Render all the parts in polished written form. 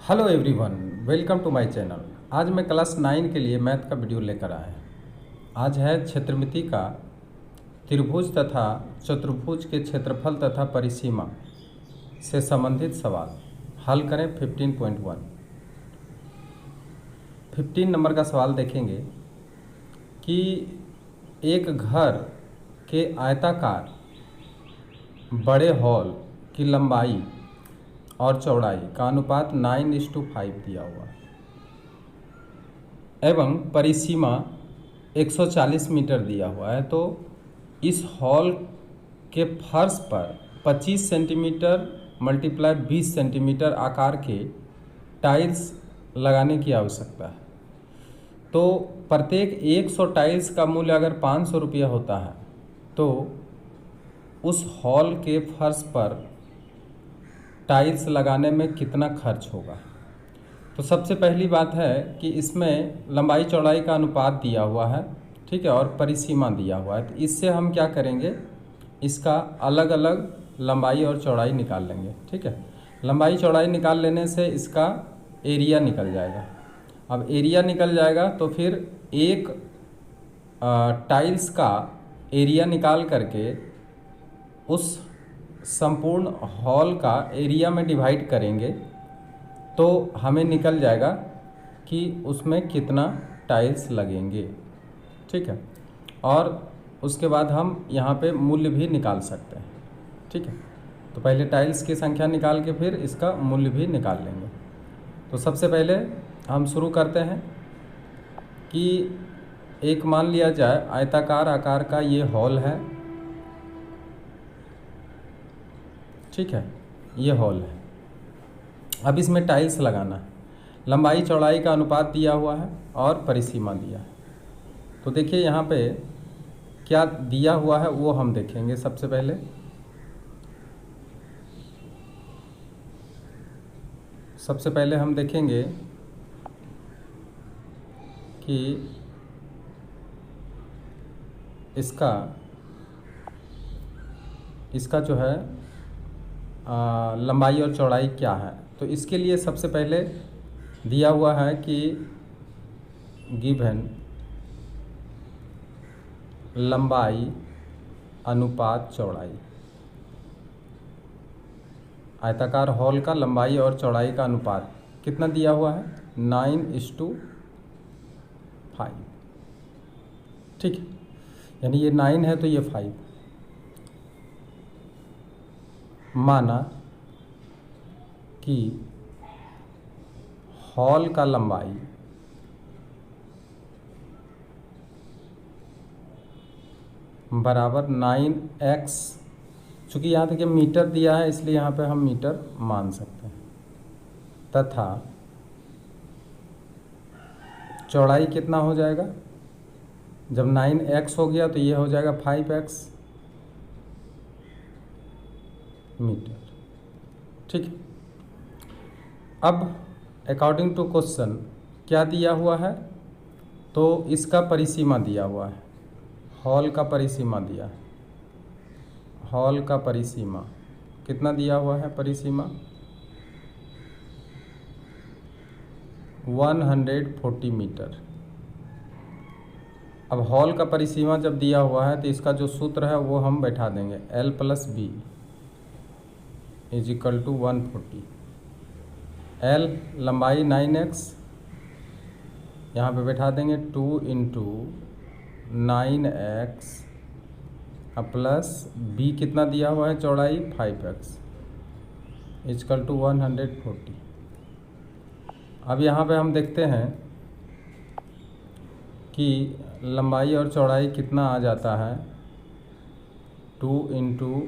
Hello everyone, welcome to my channel. आज मैं class 9 के लिए मैथ का वीडियो लेकर आया हूँ। आज है क्षेत्रमिति का त्रिभुज तथा चतुर्भुज के क्षेत्रफल तथा परिसीमा से संबंधित सवाल हल करें। 15.1 15 नंबर का सवाल देखेंगे कि एक घर के आयताकार बड़े हॉल की लंबाई और चौड़ाई का अनुपात 9:5 दिया हुआ है एवं परिसीमा 140 मीटर दिया हुआ है। तो इस हॉल के फर्श पर 25 सेंटीमीटर मल्टीप्लाई 20 सेंटीमीटर आकार के टाइल्स लगाने की आवश्यकता है। तो प्रत्येक 100 टाइल्स का मूल्य अगर 500 रुपया होता है तो उस हॉल के फर्श पर टाइल्स लगाने में कितना खर्च होगा। तो सबसे पहली बात है कि इसमें लंबाई चौड़ाई का अनुपात दिया हुआ है, ठीक है, और परिसीमा दिया हुआ है। तो इससे हम क्या करेंगे, इसका अलग अलग लंबाई और चौड़ाई निकाल लेंगे, ठीक है। लंबाई चौड़ाई निकाल लेने से इसका एरिया निकल जाएगा। अब एरिया निकल जाएगा तो फिर एक टाइल्स का एरिया निकाल करके उस संपूर्ण हॉल का एरिया में डिवाइड करेंगे तो हमें निकल जाएगा कि उसमें कितना टाइल्स लगेंगे, ठीक है। और उसके बाद हम यहाँ पे मूल्य भी निकाल सकते हैं, ठीक है। तो पहले टाइल्स की संख्या निकाल के फिर इसका मूल्य भी निकाल लेंगे। तो सबसे पहले हम शुरू करते हैं कि एक मान लिया जाए आयताकार आकार का ये हॉल है, ठीक है, ये हॉल है। अब इसमें टाइल्स लगाना है। लंबाई चौड़ाई का अनुपात दिया हुआ है और परिसीमा दिया है। तो देखिए यहाँ पे क्या दिया हुआ है वो हम देखेंगे। सबसे पहले हम देखेंगे कि इसका जो है लंबाई और चौड़ाई क्या है। तो इसके लिए सबसे पहले दिया हुआ है कि गिवन लंबाई अनुपात चौड़ाई, आयताकार हॉल का लंबाई और चौड़ाई का अनुपात कितना दिया हुआ है, 9:5, ठीक है। यानी ये 9 है तो ये 5। माना कि हॉल का लंबाई बराबर 9x, चूँकि यहाँ तक मीटर दिया है इसलिए यहाँ पे हम मीटर मान सकते हैं, तथा चौड़ाई कितना हो जाएगा, जब 9x हो गया तो ये हो जाएगा 5x मीटर, ठीक है। अब अकॉर्डिंग टू क्वेश्चन क्या दिया हुआ है, तो इसका परिसीमा दिया हुआ है, हॉल का परिसीमा दिया है। हॉल का परिसीमा कितना दिया हुआ है, परिसीमा 140 मीटर। अब हॉल का परिसीमा जब दिया हुआ है तो इसका जो सूत्र है वो हम बैठा देंगे, L+B = 140। L लंबाई 9x, यहाँ पे बैठा देंगे 2 × 9x प्लस B कितना दिया हुआ है, चौड़ाई 5x = 140। अब यहाँ पे हम देखते हैं कि लंबाई और चौड़ाई कितना आ जाता है, 2 ×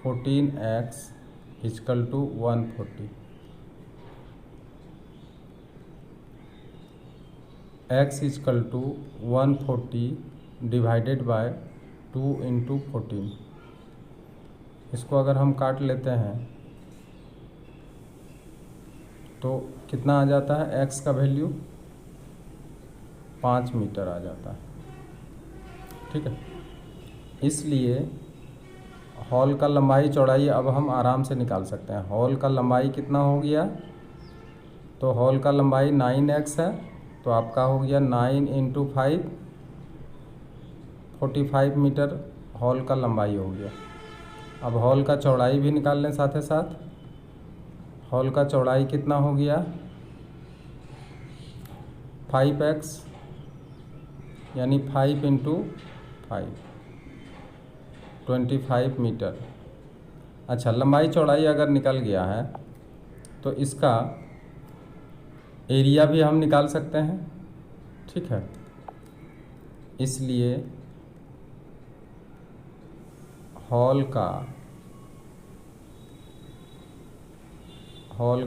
14x = 140। x = 140 divided by 2 × 14। इसको अगर हम काट लेते हैं तो कितना आ जाता है, x का वैल्यू 5 मीटर आ जाता है, ठीक है। इसलिए हॉल का लंबाई चौड़ाई अब हम आराम से निकाल सकते हैं। हॉल का लंबाई कितना हो गया, तो हॉल का लंबाई 9x है, तो आपका हो गया 9 × 5 45 मीटर हॉल का लंबाई हो गया। अब हॉल का चौड़ाई भी निकाल लें साथ ही साथ। हॉल का चौड़ाई कितना हो गया 5x, यानी 5 × 5 25 मीटर। अच्छा, लंबाई चौड़ाई अगर निकल गया है तो इसका एरिया भी हम निकाल सकते हैं, ठीक है। इसलिए हॉल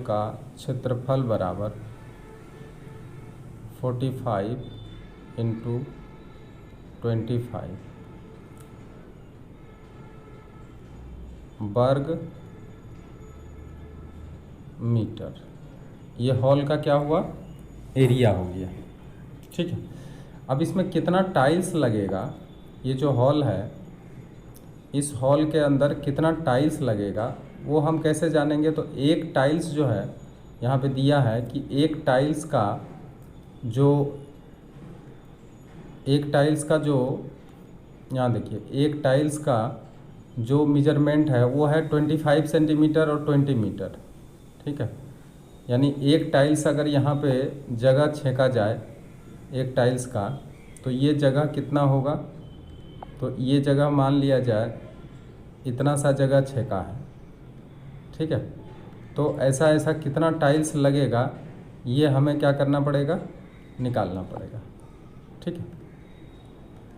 का क्षेत्रफल बराबर 45 × 25 वर्ग मीटर। ये हॉल का क्या हुआ, एरिया हो गया, ठीक है। अब इसमें कितना टाइल्स लगेगा, ये जो हॉल है इस हॉल के अंदर कितना टाइल्स लगेगा वो हम कैसे जानेंगे। तो एक टाइल्स जो है यहाँ पे दिया है कि एक टाइल्स का जो यहाँ देखिए, एक टाइल्स का जो मेजरमेंट है वो है 25 सेंटीमीटर और 20 मीटर, ठीक है। यानी एक टाइल्स अगर यहाँ पे जगह छेका जाए एक टाइल्स का, तो ये जगह कितना होगा, तो ये जगह मान लिया जाए इतना सा जगह छेका है, ठीक है। तो ऐसा ऐसा कितना टाइल्स लगेगा ये हमें क्या करना पड़ेगा, निकालना पड़ेगा, ठीक है।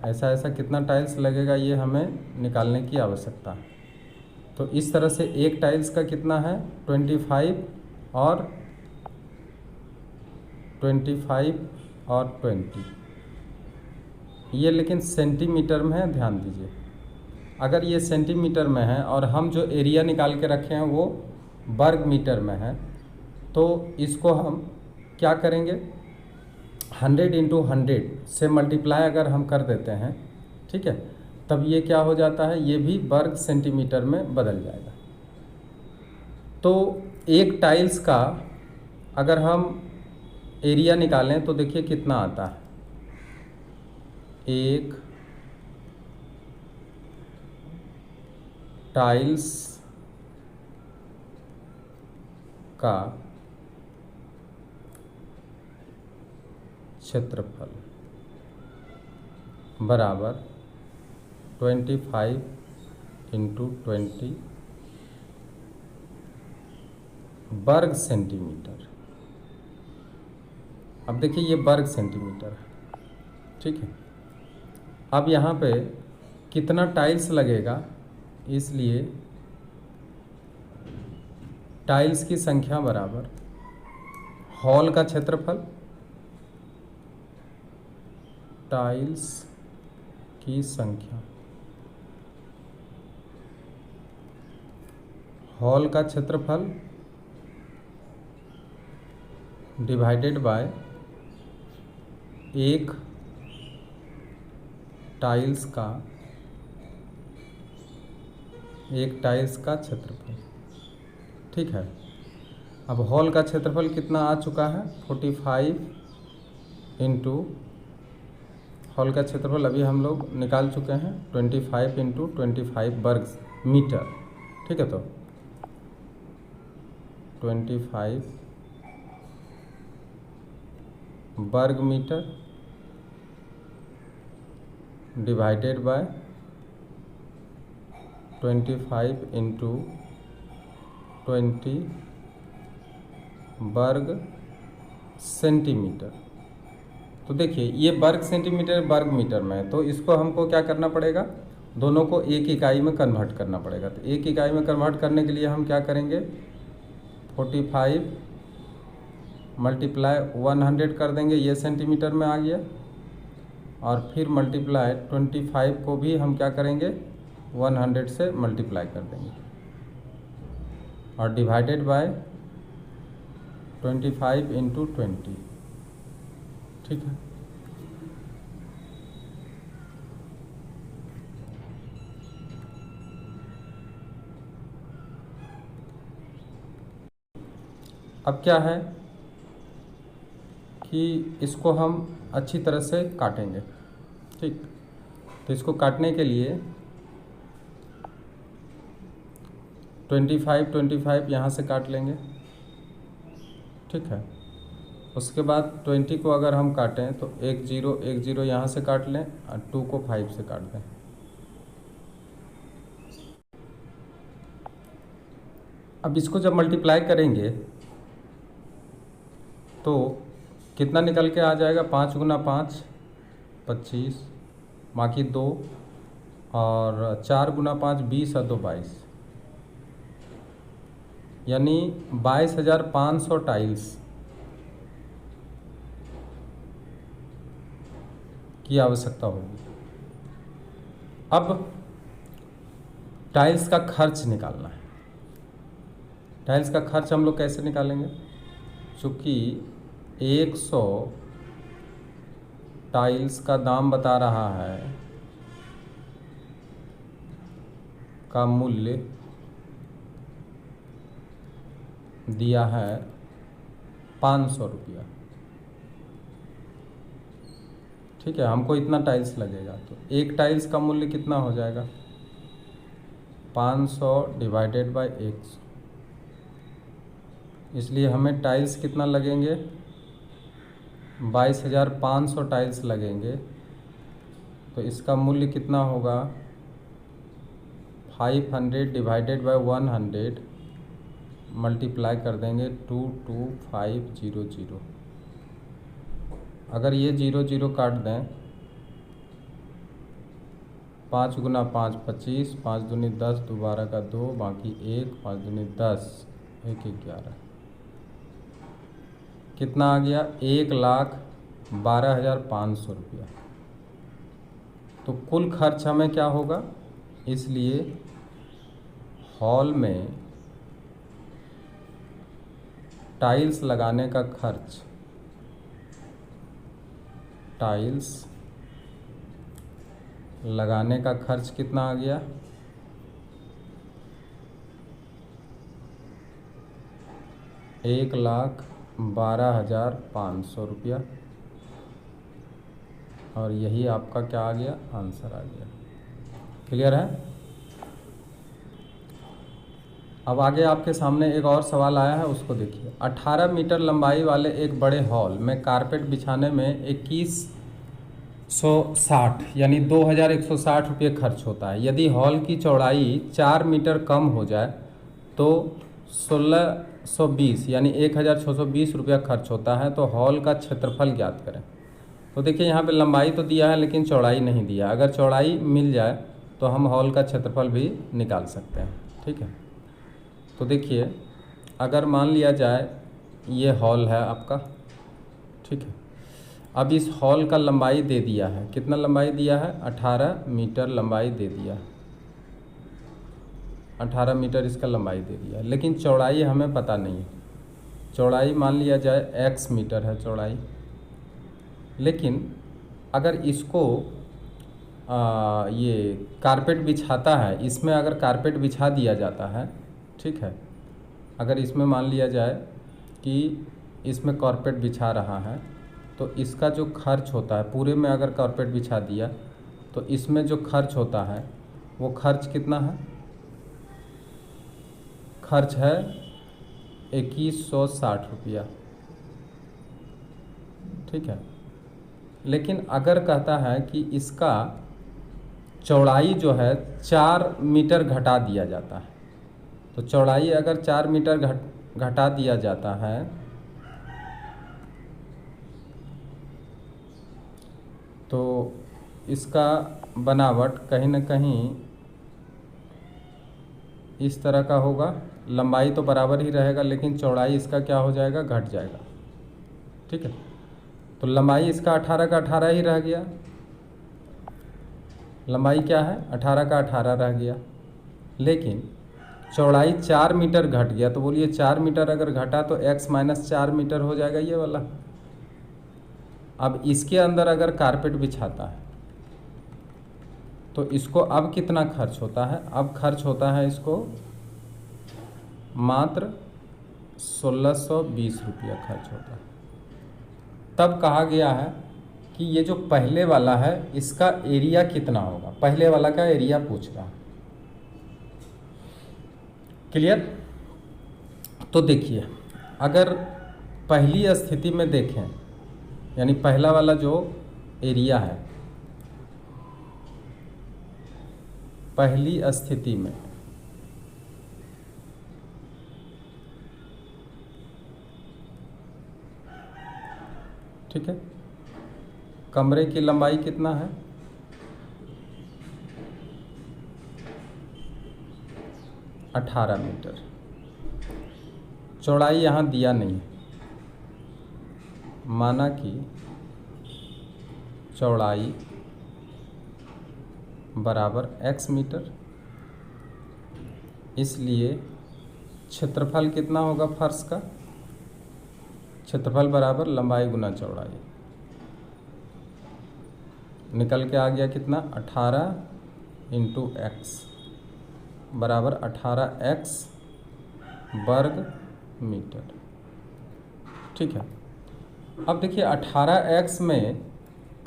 ऐसा ऐसा कितना टाइल्स लगेगा ये हमें निकालने की आवश्यकता है। तो इस तरह से एक टाइल्स का कितना है 25 और 20, ये लेकिन सेंटीमीटर में है, ध्यान दीजिए। अगर ये सेंटीमीटर में है और हम जो एरिया निकाल के रखे हैं वो वर्ग मीटर में है, तो इसको हम क्या करेंगे 100 × 100 से मल्टीप्लाई अगर हम कर देते हैं, ठीक है, तब ये क्या हो जाता है, ये भी वर्ग सेंटीमीटर में बदल जाएगा। तो एक टाइल्स का अगर हम एरिया निकालें तो देखिए कितना आता है, एक टाइल्स का क्षेत्रफल बराबर 25 × 20 वर्ग सेंटीमीटर। अब देखिए ये वर्ग सेंटीमीटर है, ठीक है। अब यहाँ पे कितना टाइल्स लगेगा, इसलिए टाइल्स की संख्या बराबर हॉल का क्षेत्रफल, टाइल्स की संख्या, हॉल का क्षेत्रफल डिवाइडेड बाय एक टाइल्स का क्षेत्रफल, ठीक है। अब हॉल का क्षेत्रफल कितना आ चुका है 45 × हॉल का क्षेत्रफल अभी हम लोग निकाल चुके हैं 25 × 25 वर्ग मीटर, ठीक है। तो 25 वर्ग मीटर डिवाइडेड बाय 25 × 20 वर्ग सेंटीमीटर। तो देखिए ये वर्ग सेंटीमीटर वर्ग मीटर में है, तो इसको हमको क्या करना पड़ेगा, दोनों को एक इकाई में कन्वर्ट करना पड़ेगा। तो एक इकाई में कन्वर्ट करने के लिए हम क्या करेंगे 45 मल्टीप्लाई 100 कर देंगे, ये सेंटीमीटर में आ गया, और फिर मल्टीप्लाई 25 को भी हम क्या करेंगे 100 से मल्टीप्लाई कर देंगे, और डिवाइडेड बाय 25 × 20, ठीक है। अब क्या है कि इसको हम अच्छी तरह से काटेंगे। ठीक, तो इसको काटने के लिए 25 यहाँ से काट लेंगे। ठीक है, उसके बाद 20 को अगर हम काटें तो 1 0 यहाँ से काट लें और 2 को 5 से काट दें। अब इसको जब मल्टीप्लाई करेंगे तो कितना निकल के आ जाएगा? 5 गुना 5 25, बाकी 2, और 4 गुना 5 20 और 2 22, यानी 22,500 टाइल्स की आवश्यकता होगी। अब टाइल्स का खर्च निकालना है। टाइल्स का खर्च हम लोग कैसे निकालेंगे? चूँकि 100 टाइल्स का दाम बता रहा है, का मूल्य दिया है 500 रुपया। ठीक है, हमको इतना टाइल्स लगेगा, तो एक टाइल्स का मूल्य कितना हो जाएगा? 500 डिवाइडेड बाय 100। इसलिए हमें टाइल्स कितना लगेंगे? 22,500 टाइल्स लगेंगे। तो इसका मूल्य कितना होगा? 500 डिवाइडेड बाय 100 मल्टीप्लाई कर देंगे 22500। अगर ये 0 काट दें, 5 गुना 5 25, 5 दूनी 10, दोबारा का 2, बाकी 1, 5 दूनी 10, 1 11, कितना आ गया? 1,12,500 रुपया। तो कुल खर्च हमें क्या होगा? इसलिए हॉल में टाइल्स लगाने का खर्च, टाइल्स लगाने का खर्च कितना आ गया? 1,12,500 रुपया। और यही आपका क्या आ गया? आंसर आ गया। क्लियर है? अब आगे आपके सामने एक और सवाल आया है, उसको देखिए। 18 मीटर लंबाई वाले एक बड़े हॉल में कारपेट बिछाने में 2160 यानी 2,160 रुपये खर्च होता है। यदि हॉल की चौड़ाई 4 मीटर कम हो जाए तो 1,620 यानी 1,620 रुपया खर्च होता है। तो हॉल का क्षेत्रफल ज्ञात करें। तो देखिए, यहाँ पे लंबाई तो दिया है लेकिन चौड़ाई नहीं दिया। अगर चौड़ाई मिल जाए तो हम हॉल का क्षेत्रफल भी निकाल सकते हैं। ठीक है, तो देखिए, अगर मान लिया जाए ये हॉल है आपका। ठीक है, अब इस हॉल का लंबाई दे दिया है। कितना लंबाई दिया है? 18 मीटर लंबाई दे दिया है। 18 मीटर इसका लंबाई दे दिया है, लेकिन चौड़ाई हमें पता नहीं है। चौड़ाई मान लिया जाए x मीटर है चौड़ाई। लेकिन अगर इसको ये कारपेट बिछाता है, इसमें अगर कारपेट बिछा दिया जाता है, ठीक है, अगर इसमें मान लिया जाए कि इसमें कारपेट बिछा रहा है, तो इसका जो खर्च होता है, पूरे में अगर कारपेट बिछा दिया तो इसमें जो खर्च होता है वो खर्च कितना है? खर्च है 2160 रुपया। ठीक है, लेकिन अगर कहता है कि इसका चौड़ाई जो है 4 मीटर घटा दिया जाता है, तो चौड़ाई अगर 4 मीटर घटा दिया जाता है तो इसका बनावट कहीं ना कहीं इस तरह का होगा। लंबाई तो बराबर ही रहेगा लेकिन चौड़ाई इसका क्या हो जाएगा? घट जाएगा। ठीक है, तो लंबाई इसका 18 का 18 ही रह गया। लंबाई क्या है? 18 का 18 रह गया, लेकिन चौड़ाई 4 मीटर घट गया। तो बोलिए 4 मीटर अगर घटा तो x माइनस 4 मीटर हो जाएगा ये वाला। अब इसके अंदर अगर कारपेट बिछाता है तो इसको अब कितना खर्च होता है? अब खर्च होता है इसको मात्र 1,620 रुपया खर्च होता है। तब कहा गया है कि ये जो पहले वाला है इसका एरिया कितना होगा, पहले वाला का एरिया पूछ रहा है। क्लियर? तो देखिए, अगर पहली स्थिति में देखें, यानी पहला वाला जो एरिया है पहली स्थिति में, ठीक है, कमरे की लंबाई कितना है, 18 मीटर। चौड़ाई यहाँ दिया नहीं है, माना कि चौड़ाई बराबर x मीटर, इसलिए क्षेत्रफल कितना होगा फर्श का, क्षेत्रफल बराबर लंबाई गुना चौड़ाई। निकल के आ गया कितना, 18 इंटू एक्स बराबर 18x वर्ग मीटर। ठीक है, अब देखिए 18x में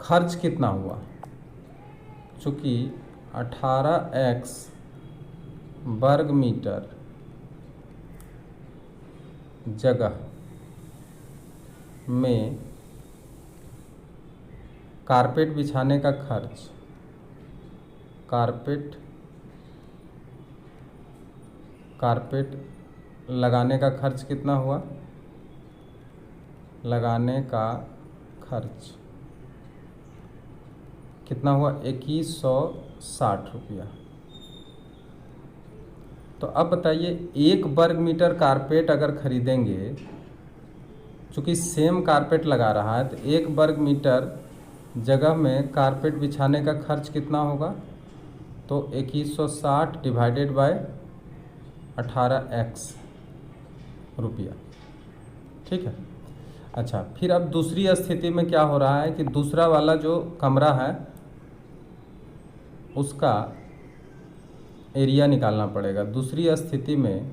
खर्च कितना हुआ, चूँकि 18x वर्ग मीटर जगह में कारपेट बिछाने का खर्च, कारपेट लगाने का खर्च कितना हुआ, लगाने का खर्च कितना हुआ, 2160 रुपया। तो अब बताइए, 1 वर्ग मीटर कारपेट अगर खरीदेंगे, चूँकि सेम कारपेट लगा रहा है, तो 1 वर्ग मीटर जगह में कारपेट बिछाने का खर्च कितना होगा, तो 2160 डिवाइडेड बाय 18x रुपया। ठीक है, अच्छा, फिर अब दूसरी स्थिति में क्या हो रहा है कि दूसरा वाला जो कमरा है उसका एरिया निकालना पड़ेगा। दूसरी स्थिति में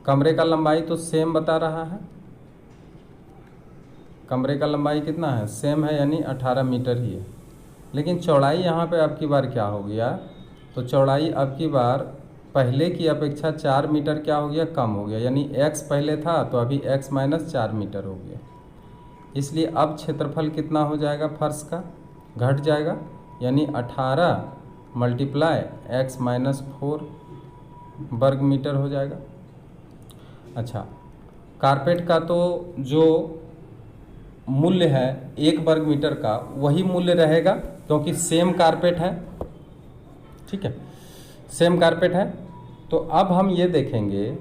कमरे का लंबाई तो सेम बता रहा है, कमरे का लंबाई कितना है, सेम है, यानी 18 मीटर ही है। लेकिन चौड़ाई यहाँ पे अब की बार क्या हो गया, तो चौड़ाई अब की बार पहले की अपेक्षा 4 मीटर क्या हो गया, कम हो गया, यानी x पहले था तो अभी x माइनस 4 मीटर हो गया। इसलिए अब क्षेत्रफल कितना हो जाएगा फर्श का, घट जाएगा, यानी 18 मल्टीप्लाई x माइनस 4 वर्ग मीटर हो जाएगा। अच्छा, कारपेट का तो जो मूल्य है 1 वर्ग मीटर का वही मूल्य रहेगा, क्योंकि सेम कारपेट है। ठीक है, सेम कारपेट है। तो अब हम ये देखेंगे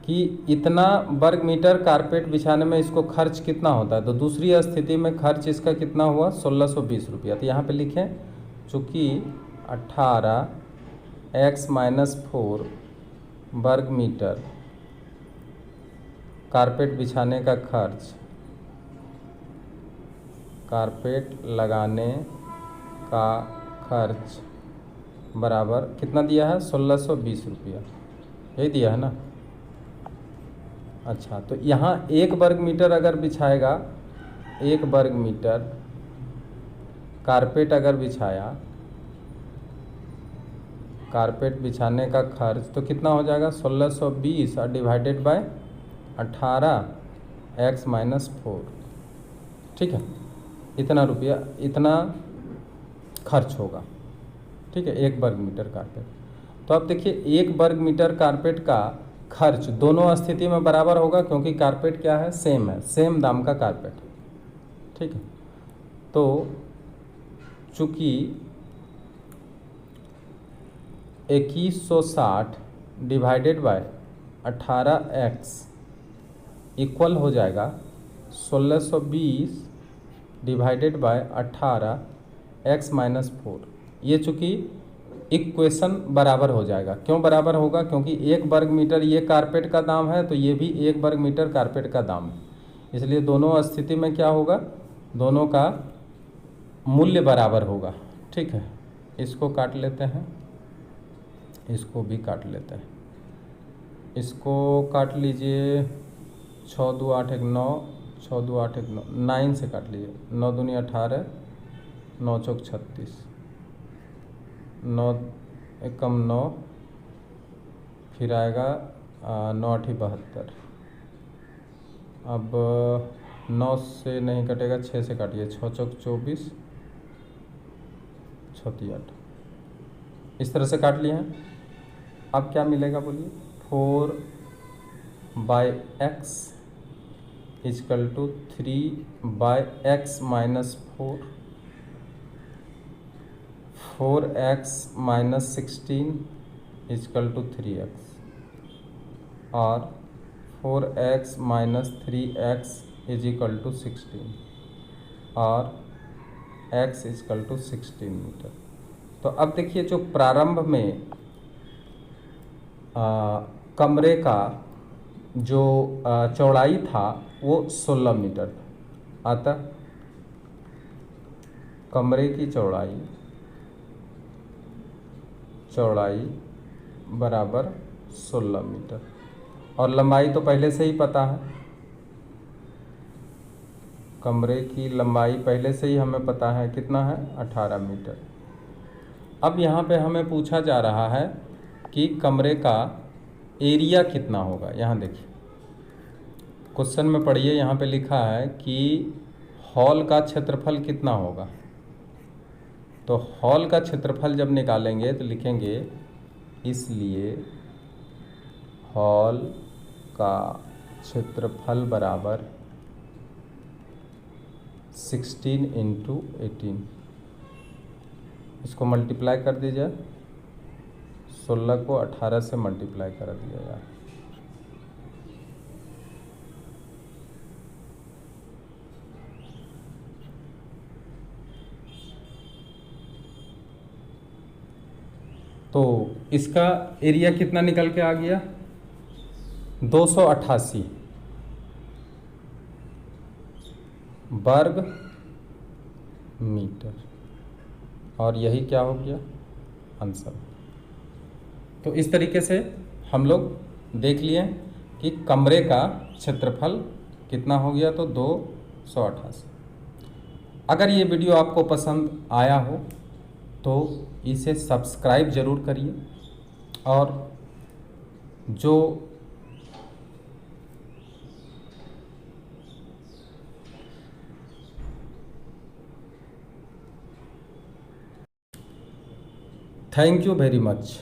कि इतना वर्ग मीटर कारपेट बिछाने में इसको खर्च कितना होता है। तो दूसरी स्थिति में खर्च इसका कितना हुआ, 1620 रुपया। तो यहाँ पे लिखें, चूँकि 18x माइनस 4 वर्ग मीटर कारपेट बिछाने का खर्च, कारपेट लगाने का खर्च बराबर कितना दिया है, 1620 रुपया, यही दिया है ना। अच्छा, तो यहाँ 1 वर्ग मीटर अगर बिछाएगा, 1 वर्ग मीटर कारपेट अगर बिछाया, कारपेट बिछाने का खर्च तो कितना हो जाएगा, 1620 और डिवाइडेड बाय 18x माइनस 4। ठीक है, इतना रुपया, इतना खर्च होगा। ठीक है, 1 वर्ग मीटर कारपेट। तो अब देखिए, 1 वर्ग मीटर कारपेट का खर्च दोनों स्थिति में बराबर होगा, क्योंकि कारपेट क्या है, सेम है, सेम दाम का कारपेट। ठीक है, तो चूँकि 2160 डिवाइडेड बाय 18x इक्वल हो जाएगा 1620 डिवाइडेड बाय 18x माइनस 4। ये चूँकि इक्वेशन बराबर हो जाएगा। क्यों बराबर होगा, क्योंकि 1 वर्ग मीटर ये कारपेट का दाम है, तो ये भी 1 वर्ग मीटर कारपेट का दाम है। इसलिए दोनों स्थिति में क्या होगा, दोनों का मूल्य बराबर होगा। ठीक है, इसको काट लेते हैं, इसको भी काट लेते हैं, इसको काट लीजिए, छः दो आठ एक 9, 6 2 8 1 9, 9 से काट लीजिए। 9 दूनी 18, 9 चौक 36, 9 एकम 9, फिर आएगा 9 8 72। अब 9 से नहीं कटेगा, 6 से काटिए। 6 चौक 24, 6 8, इस तरह से काट लिए हैं। अब क्या मिलेगा बोलिए? 4/x is equal to 3/x minus 4, 4x minus 16 is equal to 3x, और 4x minus 3x is equal to 16, और x इजकल टू 16 मीटर। तो अब देखिए, जो प्रारंभ में कमरे का जो चौड़ाई था वो 16 मीटर था। अतः कमरे की चौड़ाई बराबर 16 मीटर, और लंबाई तो पहले से ही पता है। कमरे की लंबाई पहले से ही हमें पता है, कितना है? 18 मीटर। अब यहाँ पे हमें पूछा जा रहा है कि कमरे का एरिया कितना होगा। यहाँ देखिए, क्वेश्चन में पढ़िए, यहाँ पे लिखा है कि हॉल का क्षेत्रफल कितना होगा। तो हॉल का क्षेत्रफल जब निकालेंगे तो लिखेंगे, इसलिए हॉल का क्षेत्रफल बराबर 16 × 18। इसको मल्टीप्लाई कर दीजिए, 16 को 18 से मल्टीप्लाई कर दिया जाए। तो इसका एरिया कितना निकल के आ गया? 288 वर्ग मीटर, और यही क्या हो गया? आंसर। तो इस तरीके से हम लोग देख लिए कि कमरे का क्षेत्रफल कितना हो गया, तो 288। अगर ये वीडियो आपको पसंद आया हो तो इसे सब्सक्राइब ज़रूर करिए, और जो थैंक यू वेरी मच।